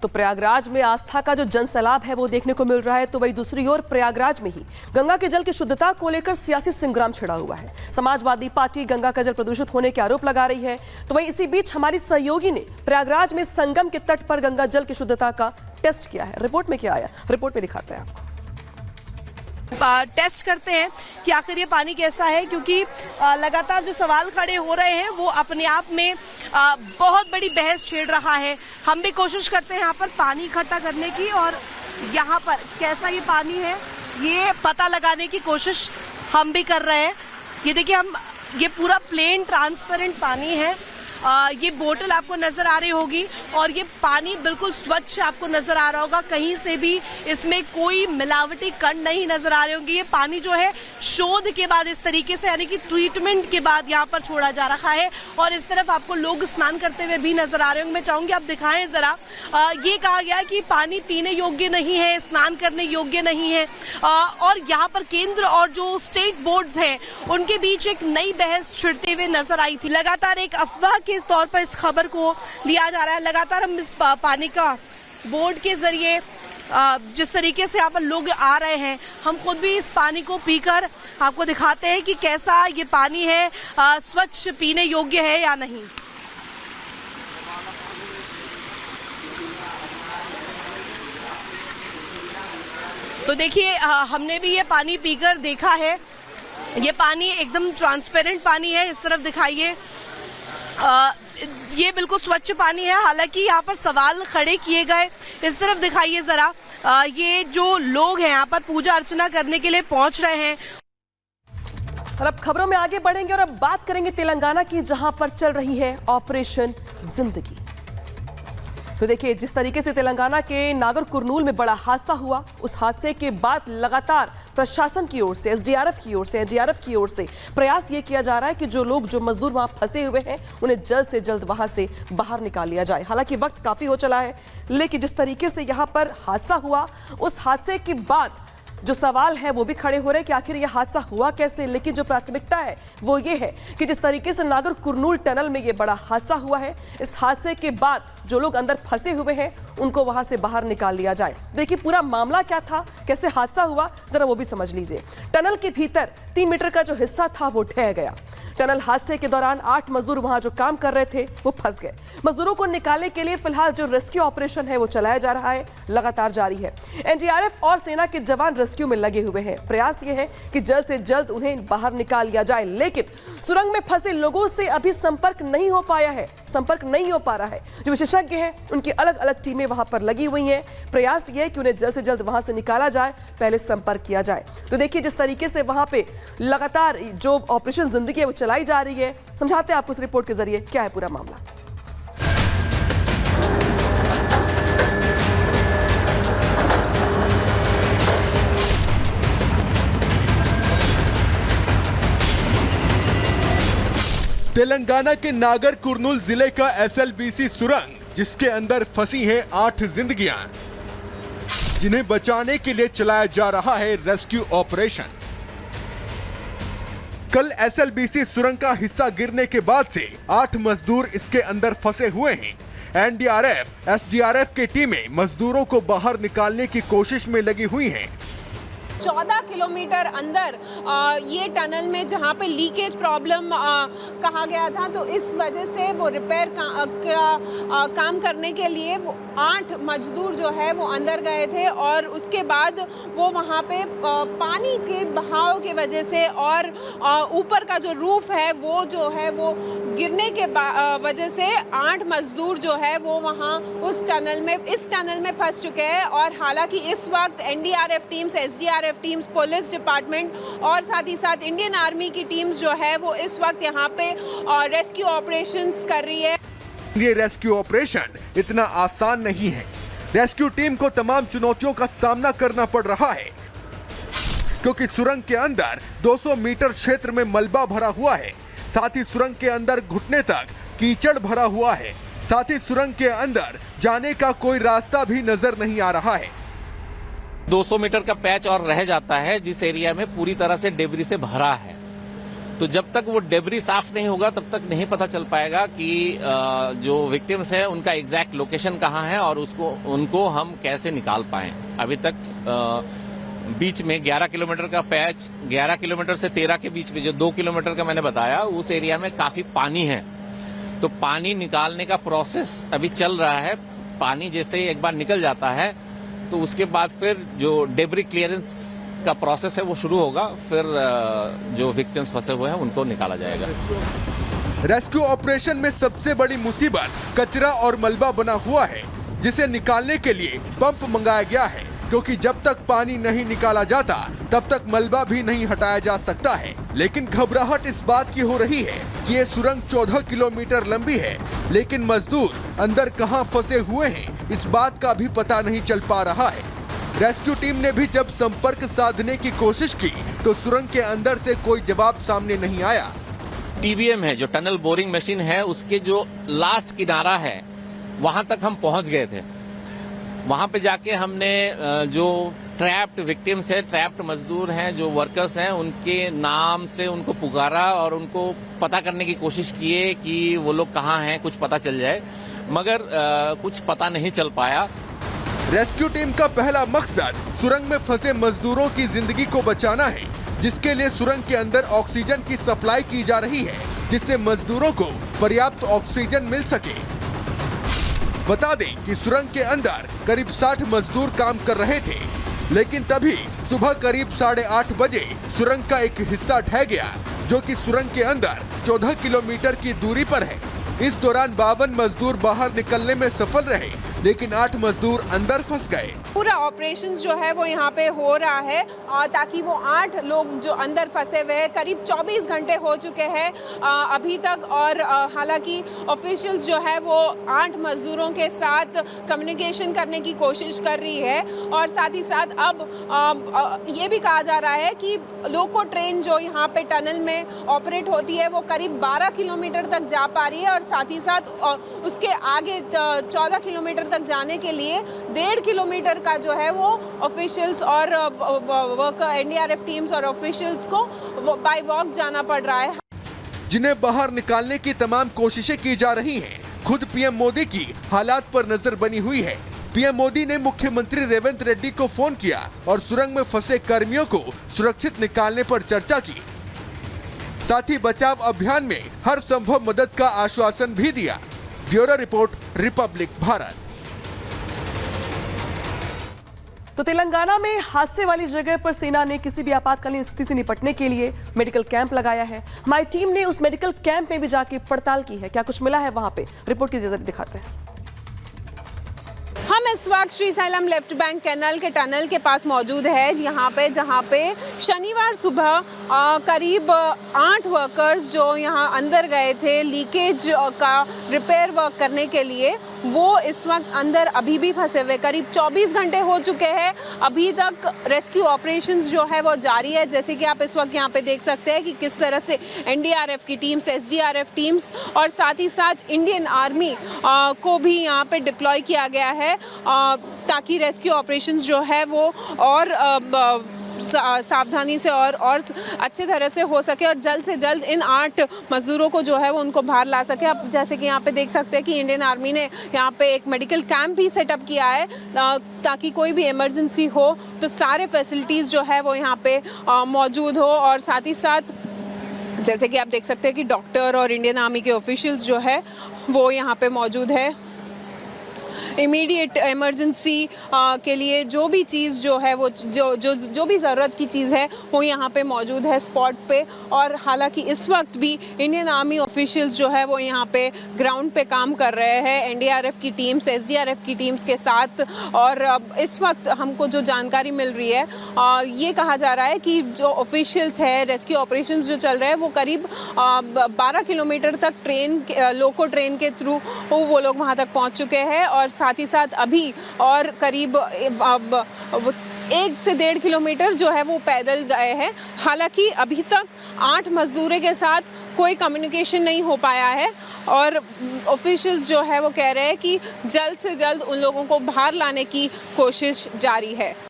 तो प्रयागराज में आस्था का जो जनसैलाब है वो देखने को मिल रहा है, तो वही दूसरी ओर प्रयागराज में ही गंगा के जल की शुद्धता को लेकर सियासी संग्राम छिड़ा हुआ है। समाजवादी पार्टी गंगा का जल प्रदूषित होने के आरोप लगा रही है, तो वही इसी बीच हमारी सहयोगी ने प्रयागराज में संगम के तट पर गंगा जल की शुद्धता का टेस्ट किया है। रिपोर्ट में क्या आया, रिपोर्ट में दिखाते हैं आपको। टेस्ट करते हैं कि आखिर ये पानी कैसा है, क्योंकि लगातार जो सवाल खड़े हो रहे हैं वो अपने आप में बहुत बड़ी बहस छेड़ रहा है। हम भी कोशिश करते हैं यहाँ पर पानी इकट्ठा करने की और यहाँ पर कैसा ये पानी है ये पता लगाने की कोशिश हम भी कर रहे हैं। ये देखिए, ये पूरा प्लेन ट्रांसपेरेंट पानी है। ये बोतल आपको नजर आ रही होगी और ये पानी बिल्कुल स्वच्छ आपको नजर आ रहा होगा, कहीं से भी इसमें कोई मिलावटी कण नहीं नजर आ रहे होंगे। ये पानी जो है शोध के बाद इस तरीके से, यानी कि ट्रीटमेंट के बाद यहाँ पर छोड़ा जा रहा है और इस तरफ आपको लोग स्नान करते हुए भी नजर आ रहे होंगे। मैं चाहूंगी आप दिखाएं जरा। ये कहा गया कि पानी पीने योग्य नहीं है, स्नान करने योग्य नहीं है और यहाँ पर केंद्र और जो स्टेट बोर्ड्स हैं उनके बीच एक नई बहस छिड़ते हुए नजर आई थी। लगातार एक अफवाह के तौर पर इस खबर को लिया जा रहा है। लगातार हम इस पानी का बोर्ड के जरिए जिस तरीके से यहाँ पर लोग आ रहे हैं, हम खुद भी इस पानी को पीकर आपको दिखाते हैं कि कैसा ये पानी है, स्वच्छ पीने योग्य है या नहीं। तो देखिए, हमने भी ये पानी पीकर देखा है। ये पानी एकदम ट्रांसपेरेंट पानी है। इस तरफ दिखाइए, ये बिल्कुल स्वच्छ पानी है। हालांकि यहाँ पर सवाल खड़े किए गए। इस तरफ दिखाइए जरा, ये जो लोग हैं यहाँ पर पूजा अर्चना करने के लिए पहुंच रहे हैं। और अब खबरों में आगे बढ़ेंगे और अब बात करेंगे तेलंगाना की, जहां पर चल रही है ऑपरेशन जिंदगी। तो देखिए, जिस तरीके से तेलंगाना के नागर कुरनूल में बड़ा हादसा हुआ, उस हादसे के बाद लगातार प्रशासन की ओर से, एसडीआरएफ की ओर से प्रयास ये किया जा रहा है कि जो मजदूर वहां फंसे हुए हैं उन्हें जल्द से जल्द वहां से बाहर निकाल लिया जाए। हालांकि वक्त काफी हो चला है, लेकिन जिस तरीके से यहां पर हादसा हुआ, उस हादसे के बाद जो सवाल है वो भी खड़े हो रहे हैं कि आखिर यह हादसा हुआ कैसे। लेकिन जो प्राथमिकता है वो ये है कि जिस तरीके से नागर कुरनूल टनल में ये बड़ा हादसा हुआ है, इस हादसे के बाद जो लोग अंदर फंसे हुए हैं उनको वहां से बाहर निकाल लिया जाए। देखिए, पूरा मामला क्या था, कैसे हादसा हुआ, जरा वो भी समझ लीजिए। टनल के भीतर 3 मीटर का जो हिस्सा था वो ढह गया। टनल हादसे के दौरान 8 मजदूर वहां जो काम कर रहे थे वो फंस गए। मजदूरों को निकालने के लिए फिलहाल जो रेस्क्यू ऑपरेशन है वो चलाया जा रहा है, लगातार जारी है। एनडीआरएफ और सेना के जवान रेस्क्यू में लगे हुए हैं। प्रयास ये है कि जल्द से जल्द उन्हें बाहर निकाल लिया जाए, लेकिन सुरंग में फंसे लोगों से अभी संपर्क नहीं हो पा रहा है। जो विशेषज्ञ हैं उनकी अलग अलग टीमें वहां पर लगी हुई हैं। प्रयास ये है कि उन्हें जल्द से जल्द वहां से निकाला जाए, पहले संपर्क किया जाए। तो देखिए, जिस तरीके से वहां पे लगातार जो ऑपरेशन जिंदगी है वो चलाई जा रही है। समझाते हैं आपको इस रिपोर्ट के जरिए क्या है पूरा मामला। तेलंगाना के नागर कुरनूल जिले का एसएलबीसी सुरंग, जिसके अंदर फंसी हैं 8 जिंदगियां, जिन्हें बचाने के लिए चलाया जा रहा है रेस्क्यू ऑपरेशन। कल एसएलबीसी सुरंग का हिस्सा गिरने के बाद से 8 मजदूर इसके अंदर फंसे हुए हैं। एनडीआरएफ, एसडीआरएफ की टीमें मजदूरों को बाहर निकालने की कोशिश में लगी हुई हैं। 14 किलोमीटर अंदर ये टनल में जहाँ पे लीकेज प्रॉब्लम कहा गया था, तो इस वजह से वो रिपेयर काम करने के लिए वो 8 मजदूर जो है वो अंदर गए थे और उसके बाद वो वहाँ पे पानी के बहाव के वजह से और ऊपर का जो रूफ है वो जो है वो गिरने के वजह से 8 मजदूर जो है वो वहाँ इस टनल में फंस चुके हैं। और हालांकि इस वक्त NDRF teams, SDRF teams, police department और साथ ही साथ इंडियन आर्मी की टीम्स जो है वो इस वक्त यहाँ पे रेस्क्यू ऑपरेशंस कर रही है। ये रेस्क्यू ऑपरेशन इतना आसान नहीं है। रेस्क्यू टीम को तमाम चुनौतियों का सामना करना पड़ रहा है, क्योंकि सुरंग के अंदर 200 मीटर क्षेत्र में मलबा भरा हुआ है। साथ ही सुरंग के अंदर घुटने तक कीचड़ भरा हुआ है। साथ ही सुरंग के अंदर जाने का कोई रास्ता भी नजर नहीं आ रहा है। 200 मीटर का पैच और रह जाता है, जिस एरिया में पूरी तरह से डेब्री से भरा है। तो जब तक वो डेब्री साफ नहीं होगा तब तक नहीं पता चल पाएगा कि जो विक्टिम्स है उनका एग्जैक्ट लोकेशन कहाँ है और उनको हम कैसे निकाल पाएं। अभी तक बीच में 11 किलोमीटर का पैच, 11 किलोमीटर से 13 के बीच में जो 2 किलोमीटर का मैंने बताया, उस एरिया में काफी पानी है। तो पानी निकालने का प्रोसेस अभी चल रहा है। पानी जैसे ही एक बार निकल जाता है तो उसके बाद फिर जो डेब्री क्लियरेंस का प्रोसेस है वो शुरू होगा, फिर जो विक्टिम्स फंसे हुए हैं उनको निकाला जाएगा। रेस्क्यू ऑपरेशन में सबसे बड़ी मुसीबत कचरा और मलबा बना हुआ है, जिसे निकालने के लिए पंप मंगाया गया है, क्योंकि जब तक पानी नहीं निकाला जाता तब तक मलबा भी नहीं हटाया जा सकता है। लेकिन घबराहट इस बात की हो रही है कि ये सुरंग 14 किलोमीटर लंबी है, लेकिन मजदूर अंदर कहां फंसे हुए हैं इस बात का भी पता नहीं चल पा रहा है। रेस्क्यू टीम ने भी जब संपर्क साधने की कोशिश की तो सुरंग के अंदर से कोई जवाब सामने नहीं आया। टीबीएम है, जो टनल बोरिंग मशीन है, उसके जो लास्ट किनारा है वहां तक हम पहुंच गए थे। वहां पे जाके हमने जो ट्रैप्ड विक्टिम्स है, ट्रैप्ड मजदूर हैं, जो वर्कर्स हैं, उनके नाम से उनको पुकारा और उनको पता करने की कोशिश किए कि वो लोग कहाँ हैं, कुछ पता चल जाए, मगर कुछ पता नहीं चल पाया। रेस्क्यू टीम का पहला मकसद सुरंग में फंसे मजदूरों की जिंदगी को बचाना है, जिसके लिए सुरंग के अंदर ऑक्सीजन की सप्लाई की जा रही है, जिससे मजदूरों को पर्याप्त ऑक्सीजन मिल सके। बता दें कि सुरंग के अंदर करीब 60 मजदूर काम कर रहे थे, लेकिन तभी सुबह करीब 8:30 बजे सुरंग का एक हिस्सा ढह गया, जो कि सुरंग के अंदर 14 किलोमीटर की दूरी पर है। इस दौरान 52 मजदूर बाहर निकलने में सफल रहे, लेकिन 8 मजदूर अंदर फंस गए। पूरा ऑपरेशन जो है वो यहाँ पे हो रहा है ताकि वो 8 लोग जो अंदर फंसे हुए हैं, करीब 24 घंटे हो चुके हैं अभी तक, और हालांकि ऑफिशियल्स जो है वो 8 मजदूरों के साथ कम्युनिकेशन करने की कोशिश कर रही है। और साथ ही साथ अब ये भी कहा जा रहा है कि लोको ट्रेन जो यहाँ पे टनल में ऑपरेट होती है वो करीब 12 किलोमीटर तक जा पा रही है, और साथ ही साथ उसके आगे 14 किलोमीटर तक जाने के लिए 1.5 किलोमीटर का जो है वो ऑफिशियल्स और एनडीआरएफ टीम्स और ऑफिशियल्स को बाय वॉक जाना पड़ रहा है, जिन्हें बाहर निकालने की तमाम कोशिशें की जा रही हैं। खुद पीएम मोदी की हालात पर नजर बनी हुई है। पीएम मोदी ने मुख्यमंत्री रेवंत रेड्डी को फोन किया और सुरंग में फंसे कर्मियों को सुरक्षित निकालने पर चर्चा की। साथ ही बचाव अभियान में हर संभव मदद का आश्वासन भी दिया। Bureau report, Republic Bharat. तो तेलंगाना में हादसे वाली जगह पर सेना ने किसी भी आपातकालीन स्थिति से निपटने के लिए मेडिकल कैंप लगाया है। हमारी टीम ने उस मेडिकल कैंप में भी जाके पड़ताल की है। क्या कुछ मिला है वहां पे, रिपोर्ट की जरिए दिखाते हैं। हम इस वक्त श्रीशैलम लेफ्ट बैंक कैनाल के टनल के पास मौजूद है, यहाँ पे जहाँ पे शनिवार सुबह करीब 8 वर्कर्स जो यहाँ अंदर गए थे लीकेज का रिपेयर वर्क करने के लिए, वो इस वक्त अंदर अभी भी फंसे हुए। करीब 24 घंटे हो चुके हैं, अभी तक रेस्क्यू ऑपरेशंस जो है वो जारी है। जैसे कि आप इस वक्त यहाँ पे देख सकते हैं कि किस तरह से एनडीआरएफ की टीम्स, एसडीआरएफ टीम्स और साथ ही साथ इंडियन आर्मी को भी यहाँ पे डिप्लॉय किया गया है ताकि रेस्क्यू ऑपरेशंस जो है वो और सावधानी से और अच्छे तरह से हो सके और जल्द से जल्द इन 8 मजदूरों को जो है वो उनको बाहर ला सके। अब जैसे कि यहाँ पे देख सकते हैं कि इंडियन आर्मी ने यहाँ पे एक मेडिकल कैंप भी सेटअप किया है ताकि कोई भी इमरजेंसी हो तो सारे फैसिलिटीज़ जो है वो यहाँ पे मौजूद हो। और साथ ही साथ जैसे कि आप देख सकते हैं कि डॉक्टर और इंडियन आर्मी के ऑफिशियल्स जो है वो यहाँ पे मौजूद है। इमीडिएट इमरजेंसी के लिए जो भी चीज़ जो है वो जो भी ज़रूरत की चीज़ है वो यहाँ पे मौजूद है स्पॉट पे। और हालांकि इस वक्त भी इंडियन आर्मी ऑफिशियल्स जो है वो यहाँ पे ग्राउंड पे काम कर रहे हैं एनडीआरएफ की टीम्स, एसडीआरएफ की टीम्स के साथ। और इस वक्त हमको जो जानकारी मिल रही है ये कहा जा रहा है कि जो ऑफिशियल्स है रेस्क्यू ऑपरेशंस जो चल रहे हैं वो करीब 12 किलोमीटर तक लोको ट्रेन के थ्रू वो लोग वहाँ तक पहुँच चुके हैं। और साथ ही साथ अभी और करीब 1 से 1.5 किलोमीटर जो है वो पैदल गए हैं। हालांकि अभी तक 8 मजदूरों के साथ कोई कम्युनिकेशन नहीं हो पाया है और ऑफिशियल्स जो है वो कह रहे हैं कि जल्द से जल्द उन लोगों को बाहर लाने की कोशिश जारी है।